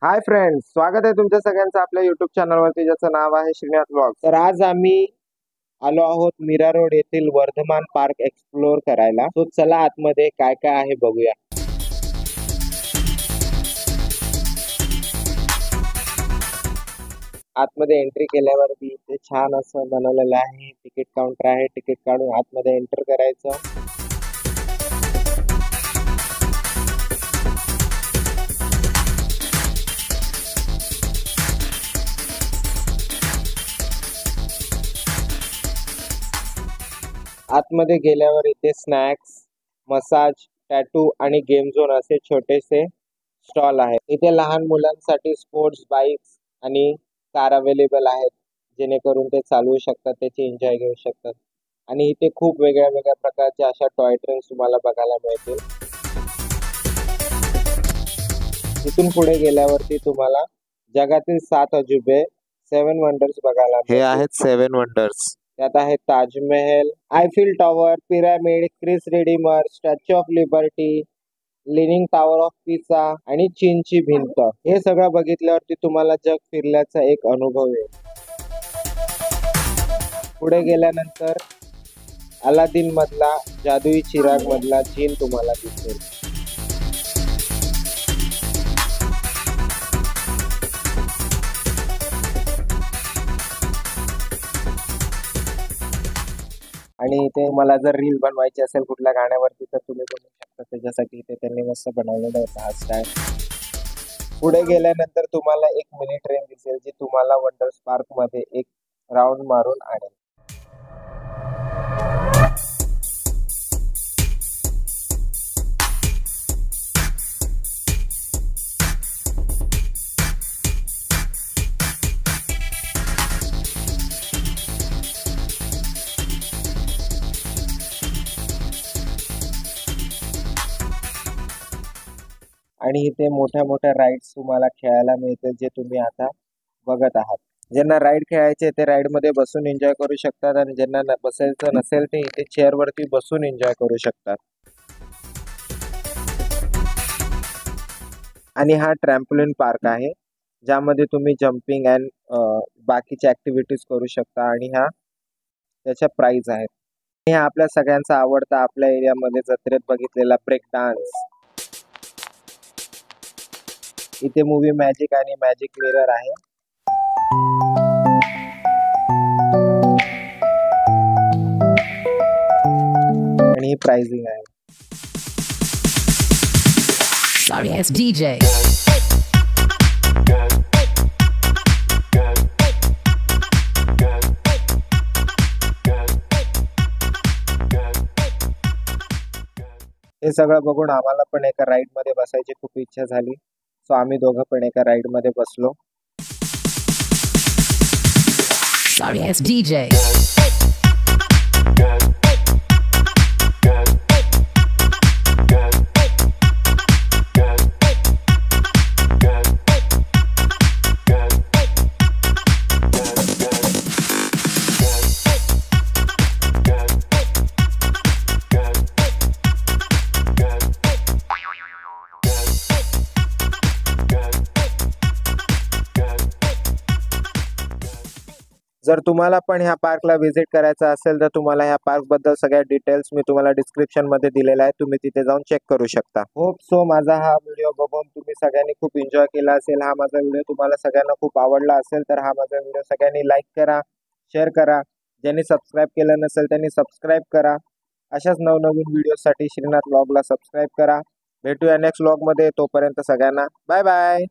Hi friends, स्वागत आहे तुमच्या सगळ्यांचं आपल्या युट्यूब चॅनलवरती, ज्याचं नाव आहे श्रीनाथ ब्लॉग. तर आज आम्ही आलो आहोत मीरा रोड येथील वर्धमान पार्क एक्सप्लोर करायला. तो चला आतमध्ये काय काय आहे बघूया. आतमध्ये एंट्री केल्यावरती इथे छान असं बनवलेलं आहे. तिकीट काउंटर आहे. तिकीट काढून आतमध्ये एंटर करायचं. आतमध्ये गेल्यावर इथे स्नॅक्स, मसाज, टॅटू आणि गेम झोन असे छोटेसे स्टॉल आहेत. इथे लहान मुलांसाठी स्पोर्ट्स बाईक्स आणि कार अवेलेबल आहेत, जेणेकरून ते चालवू शकतात, त्याची एन्जॉय घेऊ शकतात. आणि इथे खूप वेगळ्या वेगळ्या प्रकारच्या अशा टॉय ट्रेन्स तुम्हाला बघायला मिळतील. इथून पुढे गेल्यावरती तुम्हाला जगातील 7 अजुबे 7 वंडर्स बघायला मिळतील. हे आहेत 7 वंडर्स. त्यात आहे Taj Mahal, Eiffel Tower, pyramid, Christ Redeemer, Statue of Liberty, Leaning Tower of Pisa आणि चीनची भिंत. हे सगळं बघितल्यावरती तुम्हाला जग फिरल्याचा एक अनुभव येईल. पुढे गेल्यानंतर अलादीन मधला जादुई चिराग मधला जीन तुम्हाला दिसेल. आणि इथे मला जर रील बनवायची असेल कुठल्या गाण्यावरती तर तुम्ही बनवू शकता. त्याच्यासाठी इथे त्यांनी मस्त बनवलेलं आहे हा स्टाईल. पुढे गेल्यानंतर तुम्हाला एक मिनी ट्रेन दिसेल, जी तुम्हाला वंडर्स पार्क मध्ये एक राऊंड मारून आणेल. आणि इथे मोठ्या मोठ्या राईड्स तुम्हाला खेळायला मिळतील, जे तुम्ही आता बघत आहात. ज्यांना राईड खेळायचे ते राईड मध्ये बसून एन्जॉय करू शकतात, आणि ज्यांना बसायचं नसेल ते इथे चेअर वरती बसून एन्जॉय करू शकतात. आणि हा ट्रॅम्पोलिन पार्क आहे, ज्यामध्ये तुम्ही जम्पिंग अँड बाकीच्या ऍक्टिव्हिटीज करू शकता. आणि त्याच्या प्राइस आहेत. हे आपल्या सगळ्यांचा आवडता, आपल्या एरियामध्ये जत्रेत बघितलेला ब्रेक डान्स. इथे मूवी मॅजिक आणि मॅजिक मिरर आहे. आणि ही प्राइसिंग आहे. Sorry, it's DJ. हे सगळं बघून आम्हाला पण एका राईड मध्ये बसायची खूप इच्छा झाली. सो आम्ही दोघं पण एका राईड मध्ये बसलो. Sorry, it's DJ. जर तुम्हाला पण ह्या पार्कला व्हिजिट करायचं असेल तर तुम्हाला ह्या पार्क बद्दल सगळ्या डिटेल्स मी तुम्हाला डिस्क्रिप्शन मध्ये दिलेला आहे. तुम्ही तिथे जाऊन चेक करू शकता. होप सो माझा हा व्हिडिओ बघून तुम्ही सगळ्यांनी खूप एन्जॉय केला असेल. हा माझा व्हिडिओ तुम्हाला सगळ्यांना खूप आवडला असेल तर हा माझा व्हिडिओ सगळ्यांनी लाईक करा, शेअर करा. ज्यांनी सबस्क्राईब केलं नसेल त्यांनी सबस्क्राईब करा. अशाच नवनवीन व्हिडिओसाठी श्रीनाथ ब्लॉगला सबस्क्राईब करा. भेटूया नेक्स्ट व्लॉग मध्ये. तोपर्यंत सगळ्यांना बाय बाय.